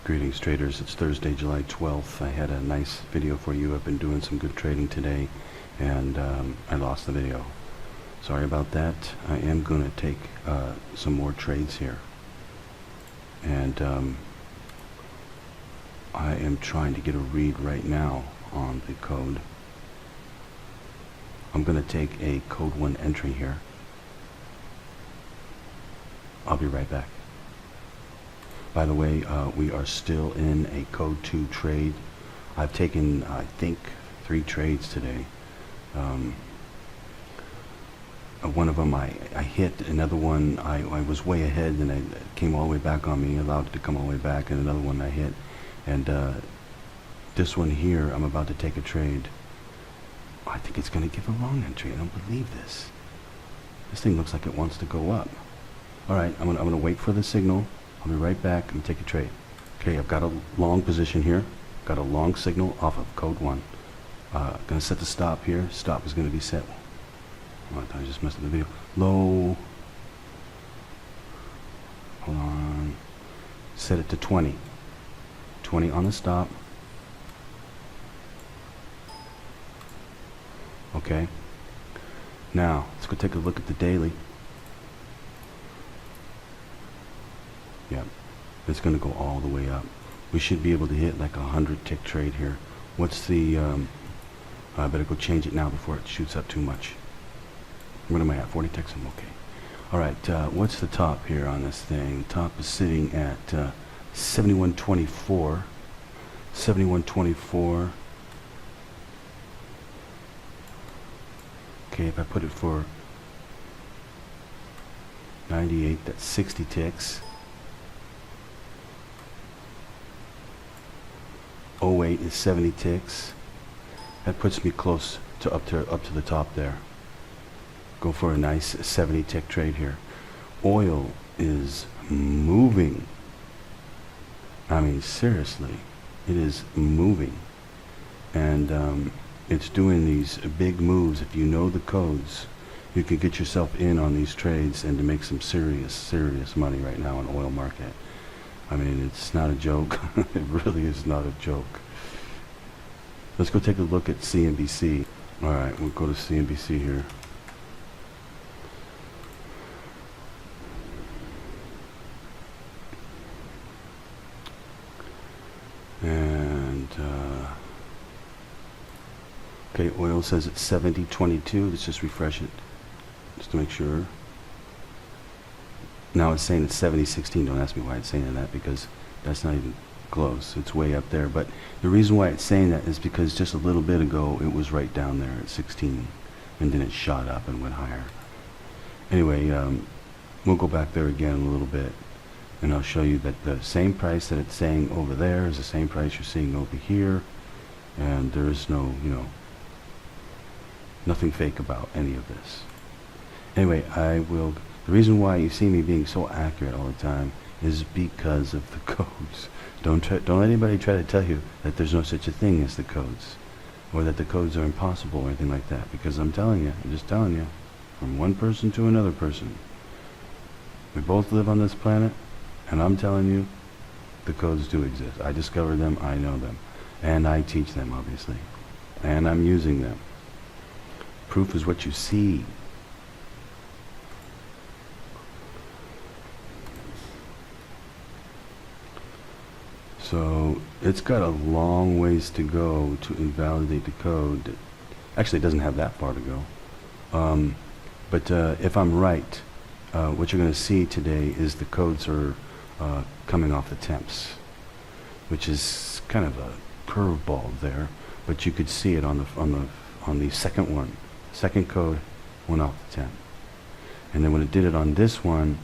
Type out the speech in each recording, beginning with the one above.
Greetings traders, it's Thursday, July 12th. I had a nice video for you. I've been doing some good trading today and I lost the video. Sorry about that. I am going to take some more trades here. And I am trying to get a read right now on the code. I'm going to take a code 1 entry here. I'll be right back. By the way, we are still in a code 2 trade. I've taken, I think, 3 trades today. One of them I hit, another one I was way ahead and it came all the way back on me, allowed it to come all the way back, and another one I hit. And this one here, I'm about to take a trade. I think it's going to give a wrong entry. I don't believe this. This thing looks like it wants to go up. Alright, I'm gonna wait for the signal. I'll be right back and take a trade. Okay, I've got a long position here. Got a long signal off of code 1. Gonna set the stop here. Stop is gonna be set. Oh, I thought I just messed up the video. Low. Hold on. Set it to 20. 20 on the stop. Okay. Now, let's go take a look at the daily. Yep, it's going to go all the way up. We should be able to hit like a 100 tick trade here. What's the, I better go change it now before it shoots up too much. What am I at, 40 ticks? I'm okay. Alright, what's the top here on this thing? The top is sitting at 71.24. 71.24. Okay, if I put it for 98, that's 60 ticks. 08 is 70 ticks. That puts me close to up to the top there. Go for a nice 70 tick trade here. Oil is moving. I mean, seriously, it is moving, and it's doing these big moves. If you know the codes, you can get yourself in on these trades and to make some serious money right now in the oil market. I mean, it's not a joke. It really is not a joke. Let's go take a look at CNBC. Alright, we'll go to CNBC here. And, okay, oil says it's 70.22. Let's just refresh it, just to make sure. Now it's saying it's 70.16. Don't ask me why it's saying that, because that's not even close. It's way up there. But the reason why it's saying that is because just a little bit ago it was right down there at 16, and then it shot up and went higher. Anyway, we'll go back there again a little bit, and I'll show you that the same price that it's saying over there is the same price you're seeing over here, and there is no, nothing fake about any of this. Anyway, the reason why you see me being so accurate all the time is because of the codes. Don't let anybody try to tell you that there's no such a thing as the codes, or that the codes are impossible or anything like that, because I'm just telling you, from one person to another person. We both live on this planet, and I'm telling you, the codes do exist. I discovered them, I know them, and I teach them, obviously, and I'm using them. Proof is what you see. So it's got a long ways to go to invalidate the code. Actually, it doesn't have that far to go. But if I'm right, what you're going to see today is the codes are coming off the temps, which is kind of a curveball there. But you could see it on the second one. Second code went off the temp, and then when it did it on this one,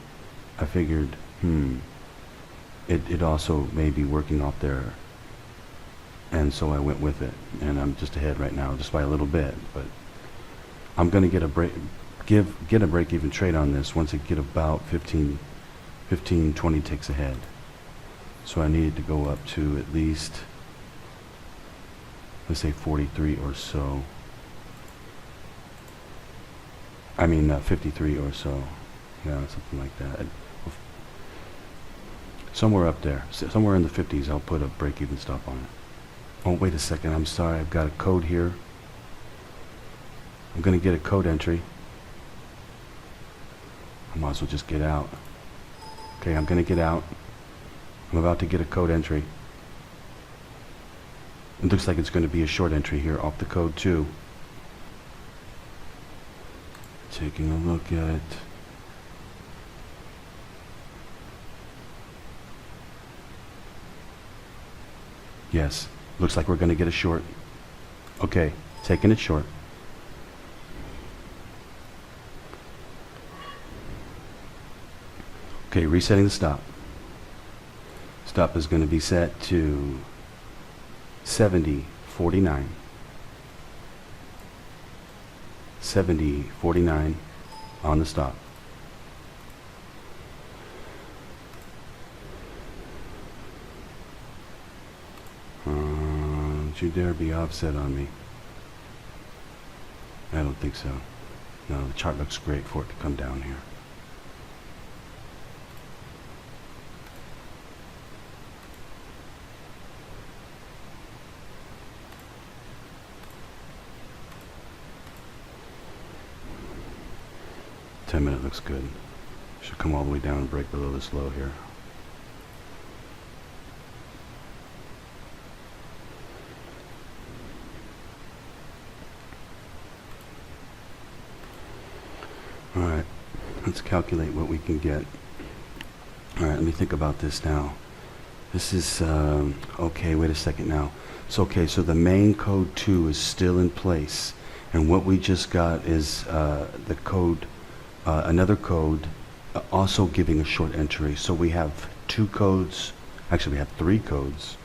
I figured, It also may be working off there, and so I went with it, and I'm just ahead right now, just by a little bit. But I'm going to get a break-even trade on this once I get about 15, 20 ticks ahead. So I needed to go up to at least, let's say 43 or so. I mean 53 or so. Yeah, something like that. Somewhere up there, somewhere in the 50s, I'll put a break-even stop on it. Oh, wait a second, I'm sorry, I've got a code here. I'm going to get a code entry. I might as well just get out. Okay, I'm going to get out. I'm about to get a code entry. It looks like it's going to be a short entry here off the code 2. Taking a look at... Yes, looks like we're going to get a short. Okay, taking it short. Okay, resetting the stop. Stop is going to be set to 70.49. 70.49 on the stop. Don't you dare be offset on me. I don't think so. No, the chart looks great for it to come down here. Minute looks good. Should come all the way down and break below this low here. Alright, let's calculate what we can get. Alright, let me think about this now. This is, okay, wait a second now. So, okay, so the main code 2 is still in place. And what we just got is the code, another code also giving a short entry. So we have 2 codes, actually we have 3 codes.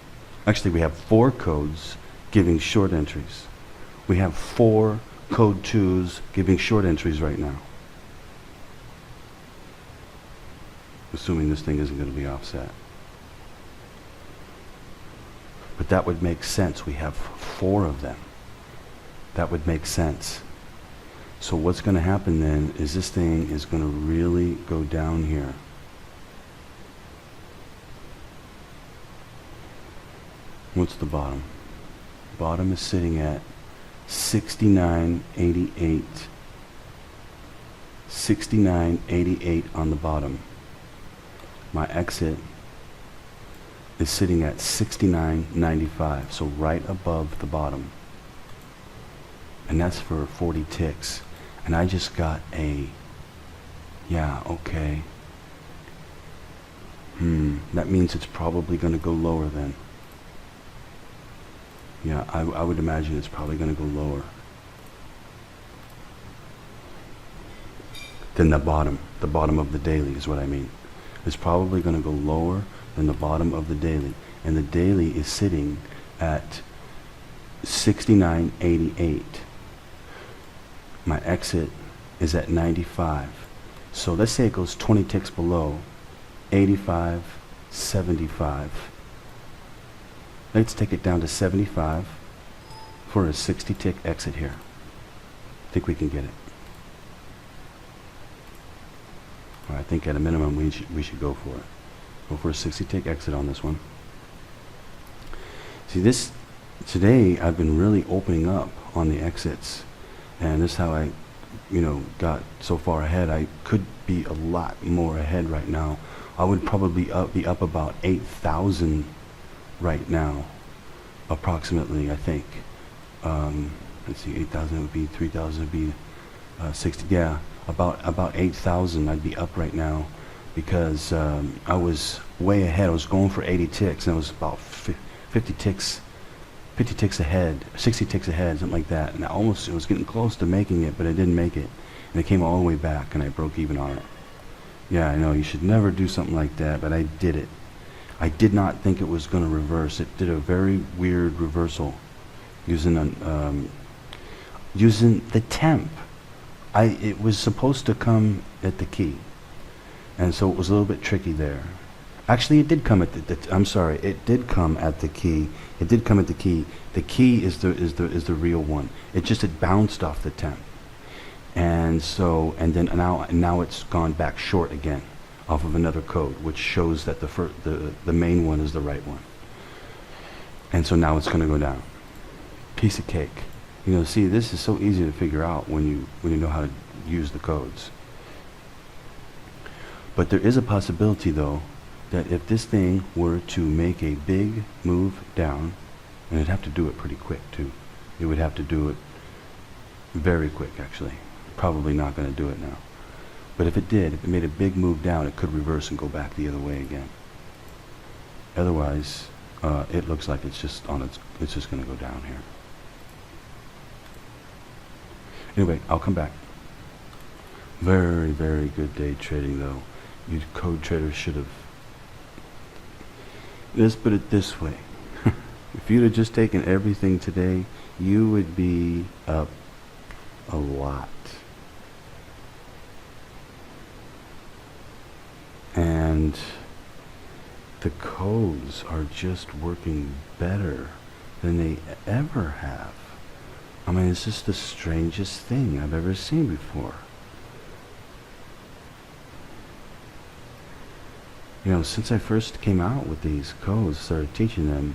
Actually we have 4 codes giving short entries. We have 4 code 2s giving short entries right now. Assuming this thing isn't going to be offset. But that would make sense. We have 4 of them. That would make sense. So what's going to happen then is this thing is going to really go down here. What's the bottom? Bottom is sitting at 69.88. 69.88 on the bottom. My exit is sitting at 69.95, so right above the bottom. And that's for 40 ticks. And I just got a, yeah, okay. That means it's probably going to go lower then. Yeah, I would imagine it's probably going to go lower than the bottom of the daily is what I mean. It's probably going to go lower than the bottom of the daily. And the daily is sitting at 69.88. My exit is at 95. So let's say it goes 20 ticks below, 85.75. Let's take it down to 75 for a 60 tick exit here. I think we can get it. I think at a minimum we should go for it. Go for a 60 tick exit on this one. See, this today I've been really opening up on the exits, and this is how I, got so far ahead. I could be a lot more ahead right now. I would probably be up about 8,000 right now, approximately. I think. Let's see, 8,000 would be 3,000 would be 60. Yeah. About 8,000 I'd be up right now because I was way ahead. I was going for 80 ticks and I was about 50 ticks ahead, 60 ticks ahead, something like that. And it was getting close to making it, but I didn't make it. And it came all the way back and I broke even on it. Yeah, I know, you should never do something like that, but I did it. I did not think it was going to reverse. It did a very weird reversal using the temp. It was supposed to come at the key, and so it was a little bit tricky there. Actually, it did come at I'm sorry, it did come at the key. It did come at the key. The key is the real one. It bounced off the temp, and then now it's gone back short again. off of another code, which shows that the main one is the right one. And so now it's going to go down. Piece of cake. You know, see, this is so easy to figure out when you know how to use the codes. But there is a possibility, though, that if this thing were to make a big move down, and it'd have to do it pretty quick, too. It would have to do it very quick, actually. Probably not going to do it now. But if it did, if it made a big move down, it could reverse and go back the other way again. Otherwise, it looks like it's just going to go down here. Anyway, I'll come back. Very, very good day trading, though. You code traders should have. Let's put it this way. If you'd have just taken everything today, you would be up a lot. And the codes are just working better than they ever have. I mean, it's just the strangest thing I've ever seen before. You know, since I first came out with these codes, started teaching them,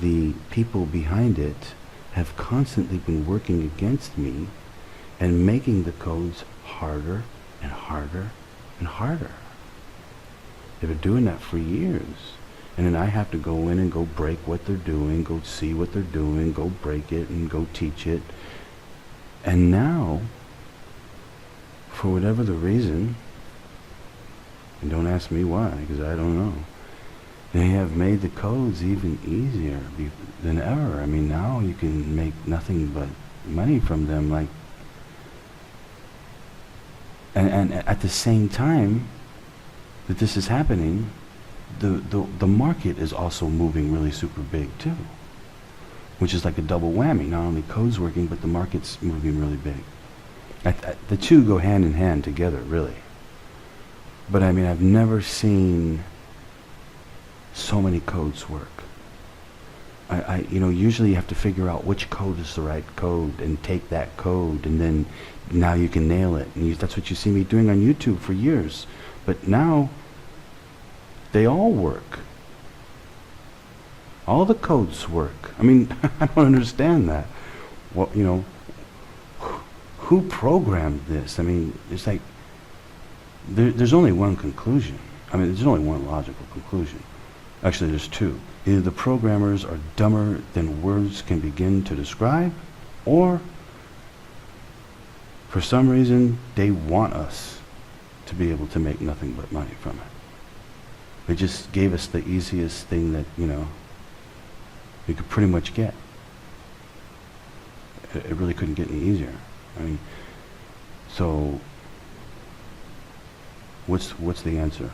the people behind it have constantly been working against me and making the codes harder and harder and harder. They've been doing that for years. And then I have to go in and go break what they're doing, go see what they're doing, go break it and go teach it. And now, for whatever the reason, and don't ask me why, because I don't know, they have made the codes even easier than ever. I mean, now you can make nothing but money from them, like, and at the same time that this is happening, the market is also moving really super big too, which is like a double whammy. Not only codes working, but the market's moving really big. The two go hand in hand together, really. But I mean, I've never seen so many codes work. You know, usually you have to figure out which code is the right code and take that code, and then now you can nail it. And that's what you see me doing on YouTube for years. But now, they all work. All the codes work. I mean, I don't understand that. Well, you know, who programmed this? I mean, it's like, there's only one conclusion. I mean, there's only one logical conclusion. Actually, there's two. Either the programmers are dumber than words can begin to describe, or for some reason, they want us to be able to make nothing but money from it. They just gave us the easiest thing that, you know, we could pretty much get. It really couldn't get any easier. I mean, so what's the answer?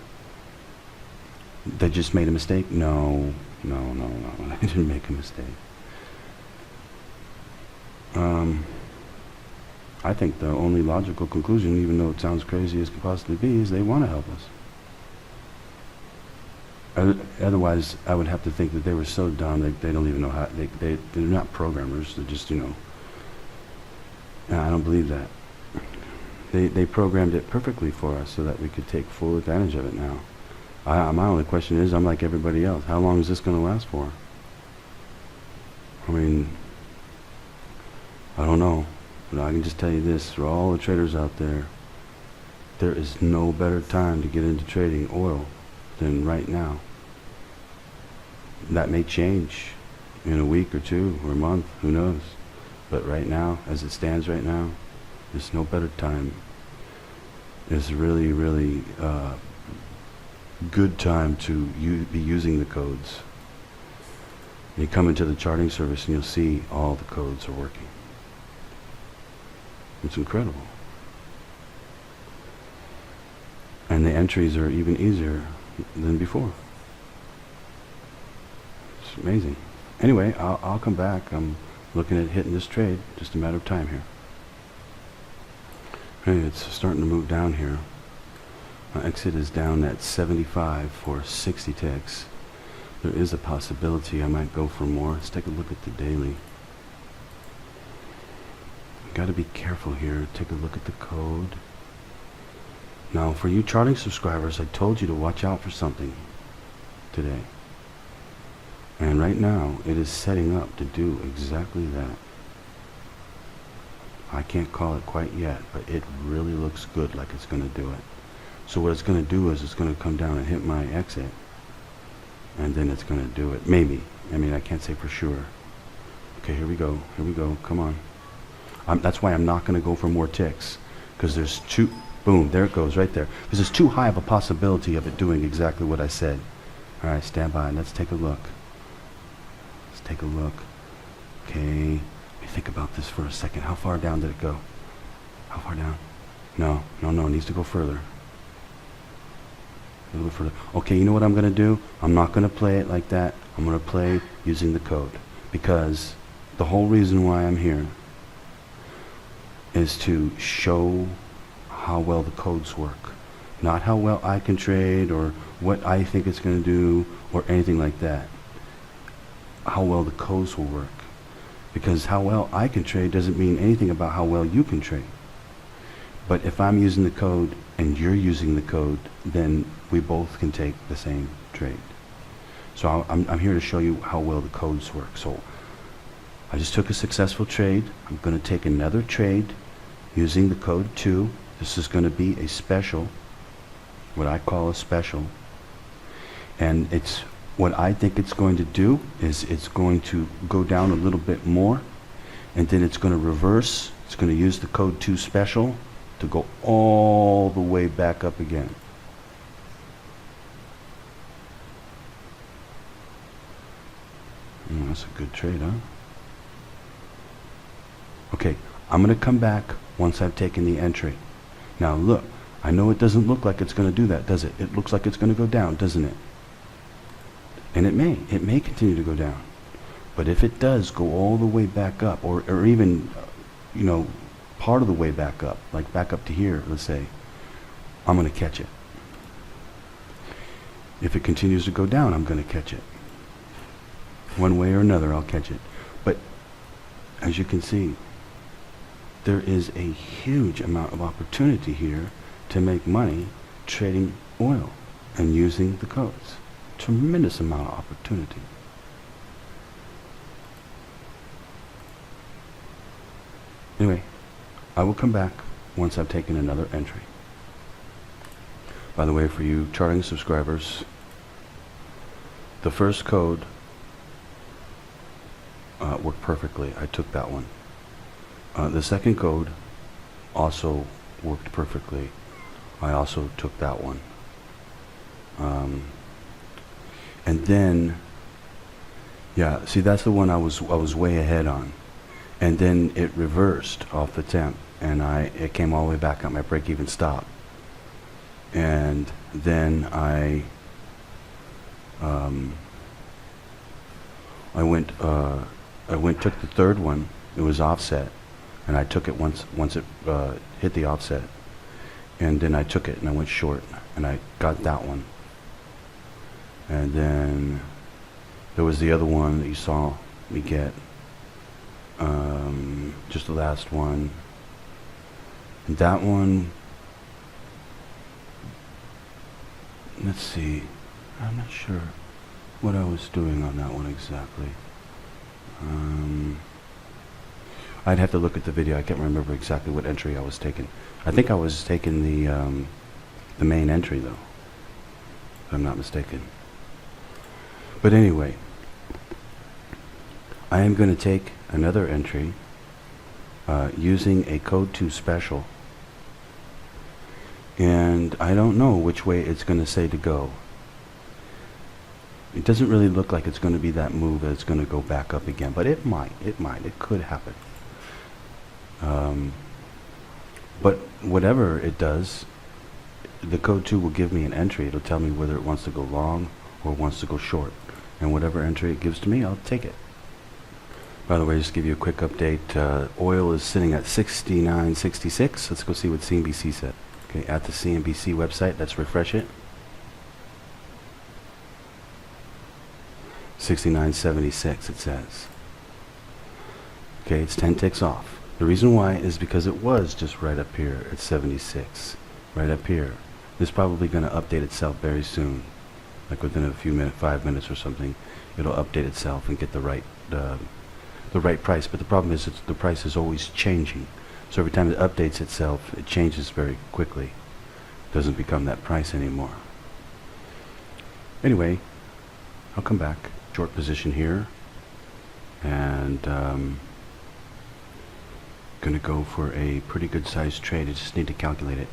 They just made a mistake? No. They didn't make a mistake. I think the only logical conclusion, even though it sounds crazy as can possibly be, is they want to help us. Otherwise, I would have to think that they were so dumb they don't even know how. They're not programmers. They're just, you know. I don't believe that. They programmed it perfectly for us so that we could take full advantage of it now. My only question is, I'm like everybody else. How long is this going to last for? I mean, I don't know. But I can just tell you this, for all the traders out there, there is no better time to get into trading oil than right now. That may change in a week or two or a month, who knows. But right now, as it stands right now, there's no better time. It's really, really good time to be using the codes. You come into the charting service and you'll see all the codes are working. It's incredible. And the entries are even easier than before. It's amazing. Anyway, I'll come back. I'm looking at hitting this trade. Just a matter of time here. Hey, it's starting to move down here. My exit is down at 75 for 60 ticks. There is a possibility I might go for more. Let's take a look at the daily. Got to be careful here. Take a look at the code. Now, for you charting subscribers, I told you to watch out for something today. And right now, it is setting up to do exactly that. I can't call it quite yet, but it really looks good like it's going to do it. So what it's going to do is it's going to come down and hit my exit. And then it's going to do it. Maybe. I mean, I can't say for sure. Okay, here we go. Here we go. Come on. That's why I'm not going to go for more ticks. Because there's too... Boom, there it goes right there. Because there's too high of a possibility of it doing exactly what I said. All right, stand by. Let's take a look. Let's take a look. Okay. Let me think about this for a second. How far down did it go? How far down? No. It needs to go further. A little bit further. Okay, you know what I'm going to do? I'm not going to play it like that. I'm going to play using the code. Because the whole reason why I'm here is to show how well the codes work. Not how well I can trade or what I think it's going to do or anything like that. How well the codes will work. Because how well I can trade doesn't mean anything about how well you can trade. But if I'm using the code and you're using the code, then we both can take the same trade. So I'm here to show you how well the codes work. So I just took a successful trade. I'm going to take another trade using the code 2. This is going to be a special, what I call a special. And it's what I think it's going to do is it's going to go down a little bit more, and then it's going to reverse. It's going to use the code 2 special to go all the way back up again. That's a good trade, huh? Okay, I'm going to come back once I've taken the entry. Now look, I know it doesn't look like it's going to do that, does it? It looks like it's going to go down, doesn't it? And it may continue to go down. But if it does go all the way back up, or even, part of the way back up, like back up to here, let's say, I'm going to catch it. If it continues to go down, I'm going to catch it. One way or another, I'll catch it. But as you can see, there is a huge amount of opportunity here to make money trading oil and using the codes. Tremendous amount of opportunity. Anyway, I will come back once I've taken another entry. By the way, for you charting subscribers, the first code worked perfectly. I took that one. The second code also worked perfectly. I also took that one. And then, yeah, see, that's the one I was way ahead on. And then it reversed off the temp, and it came all the way back at my break-even stop. And then I took the third one. It was offset, and I took it once it hit the offset, and then I took it and I went short, and I got that one. And then there was the other one that you saw me get, just the last one. And that one, let's see, I'm not sure what I was doing on that one exactly. I'd have to look at the video. I can't remember exactly what entry I was taking. I think I was taking the main entry though, if I'm not mistaken. But anyway, I am going to take another entry using a code 2 special, and I don't know which way it's going to say to go. It doesn't really look like it's going to be that move that it's going to go back up again, but it could happen. But whatever it does, the code 2 will give me an entry. It'll tell me whether it wants to go long or wants to go short. And whatever entry it gives to me, I'll take it. By the way, just to give you a quick update, oil is sitting at 69.66. Let's go see what CNBC said. Okay, at the CNBC website, let's refresh it. 69.76 it says. Okay, it's 10 ticks off. The reason why is because it was just right up here at 76. right up here. This is probably going to update itself very soon, like within a few minutes, 5 minutes or something. It'll update itself and get the right price. But the problem is the price is always changing. So every time it updates itself, it changes very quickly. It doesn't become that price anymore. Anyway, I'll come back. Short position here. And gonna go for a pretty good sized trade. I just need to calculate it.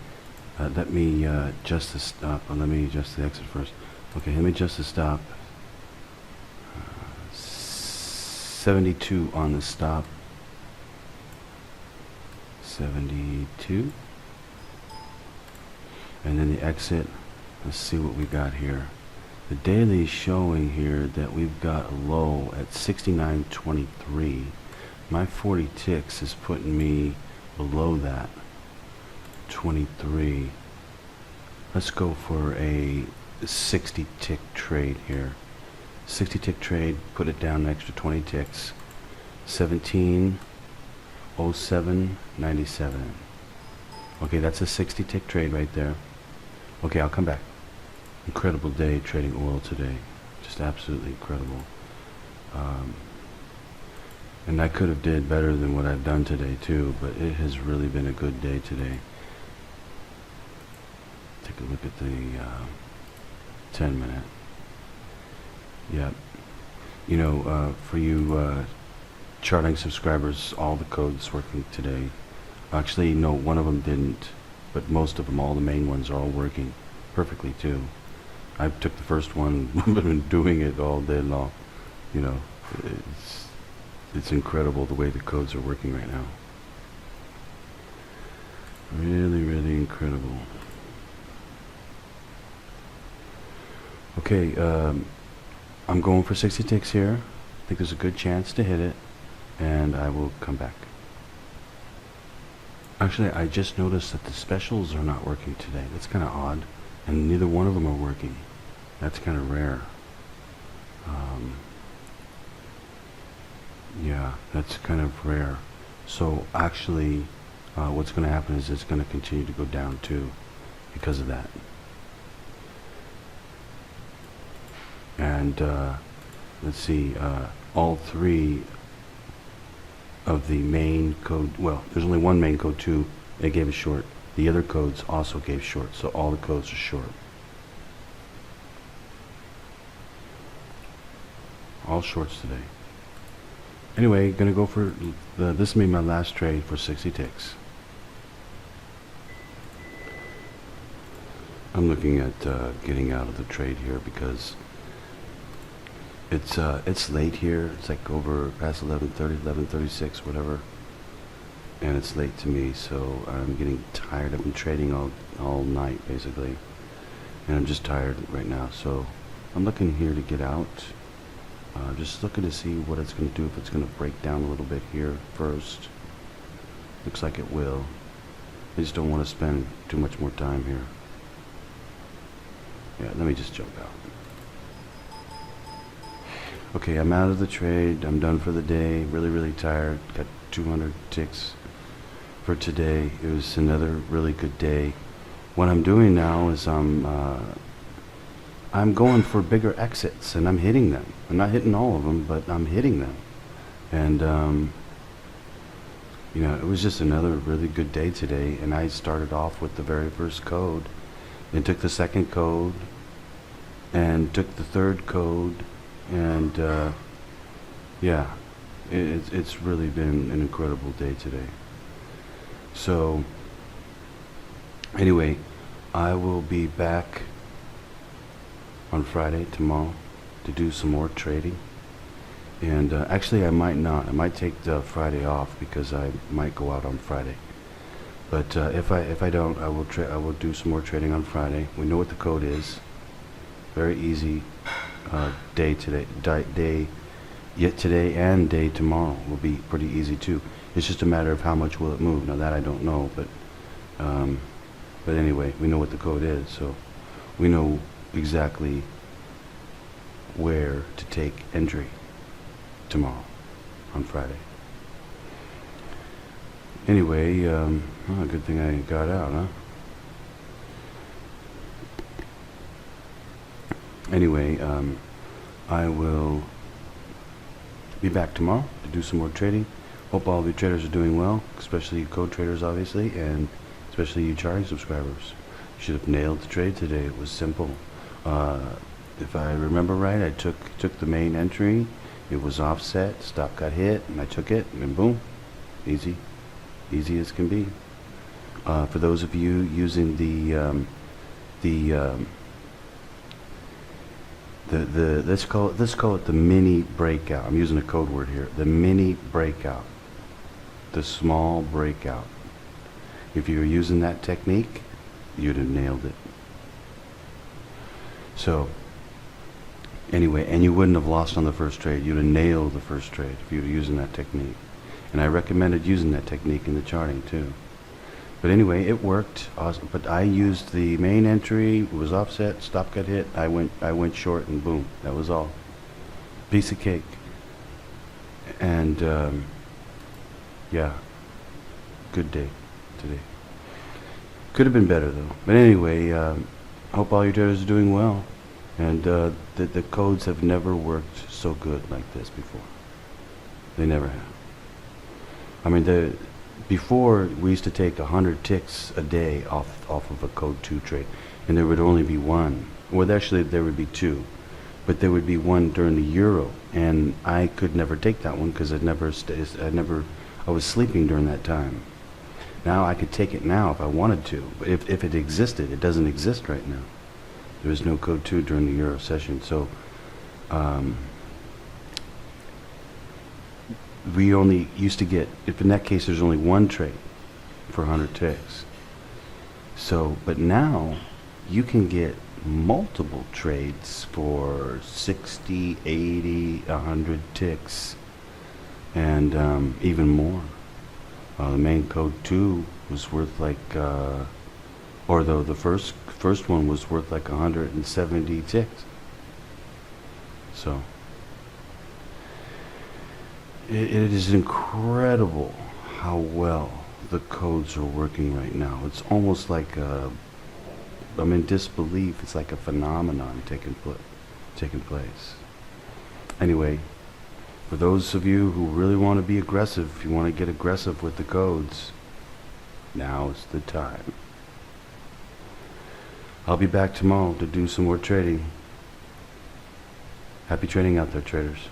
Let me adjust the stop. Let me adjust the exit first. Okay, let me adjust the stop. 72 on the stop. 72. And then the exit. Let's see what we got here. The daily is showing here that we've got a low at 69.23. My 40 ticks is putting me below that. 23. Let's go for a 60 tick trade here. 60 tick trade, put it down an extra 20 ticks. 17.07.97. Okay, that's a 60 tick trade right there. Okay, I'll come back. Incredible day trading oil today. Just absolutely incredible. And I could have did better than what I've done today too, but it has really been a good day today. Take a look at the 10-minute. Yep. You know, for you charting subscribers, all the codes working today. Actually, no, one of them didn't, but most of them, all the main ones, are all working perfectly too. I took the first one, been doing it all day long. You know, it's incredible the way the codes are working right now. Really, really incredible. Okay, I'm going for 60 ticks here. I think there's a good chance to hit it, and I will come back. Actually, I just noticed that the specials are not working today. That's kind of odd, and neither one of them are working. That's kind of rare. Yeah, that's kind of rare. So actually, what's going to happen is it's going to continue to go down too because of that. And let's see, all three of the main code, well, there's only one main code too, it gave a short. The other codes also gave short, so all the codes are short. All shorts today. Anyway, gonna go for this will be my last trade for 60 ticks. I'm looking at getting out of the trade here because it's late here. It's like over past 11:30, 11:36, whatever, and it's late to me. So I'm getting tired. I've been trading all night basically, and I'm just tired right now. So I'm looking here to get out. Just looking to see what it's going to do, if it's going to break down a little bit here first. Looks like it will. I just don't want to spend too much more time here. Yeah, let me just jump out. Okay, I'm out of the trade. I'm done for the day. Really, really tired. Got 200 ticks for today. It was another really good day. What I'm doing now is I'm going for bigger exits, and I'm hitting them. I'm not hitting all of them, but I'm hitting them. And, you know, it was just another really good day today, and I started off with the very first code, and took the second code, and took the third code, and, yeah, it's really been an incredible day today. So, anyway, I will be back on Friday, tomorrow, to do some more trading. And actually I might not. I might take the Friday off because I might go out on Friday. But if I don't, I will do some more trading on Friday. We know what the code is. Very easy day today. Yet today and day tomorrow will be pretty easy too. It's just a matter of how much will it move. Now that I don't know, but anyway, we know what the code is, so we know exactly where to take entry tomorrow on Friday. Anyway, well, good thing I got out, huh? Anyway, I will be back tomorrow to do some more trading. Hope all of you traders are doing well, especially you code traders, obviously, and especially you charting subscribers. You should have nailed the trade today. It was simple. If I remember right, I took the main entry. It was offset, stop got hit, and I took it, and boom, easy as can be. For those of you using let's call it the mini breakout. I'm using a code word here. The mini breakout, the small breakout. If you were using that technique, you'd have nailed it. So anyway, and you wouldn't have lost on the first trade. You'd have nailed the first trade if you were using that technique. And I recommended using that technique in the charting too. But anyway, it worked. Awesome. But I used the main entry. It was offset. Stop got hit. I went short, and boom, that was all. Piece of cake. And yeah, good day today. Could have been better though. But anyway, hope all your traders are doing well. And the codes have never worked so good like this before. They never have. I mean, before we used to take 100 ticks a day off of a code 2 trade, and there would only be one. Well, actually there would be two, but there would be one during the euro, and I could never take that one because I was sleeping during that time. Now I could take it now if I wanted to, but if it existed. It doesn't exist right now. There is no code 2 during the euro session, so we only used to get, if in that case there's only one trade for 100 ticks. So, but now you can get multiple trades for 60, 80, 100 ticks, and even more. The main code 2 was worth like, or though the first one was worth like 170 ticks. So it is incredible how well the codes are working right now. It's almost like I'm in disbelief. It's like a phenomenon taking place. Anyway, for those of you who really want to be aggressive, if you want to get aggressive with the codes, now's the time. I'll be back tomorrow to do some more trading. Happy trading out there, traders.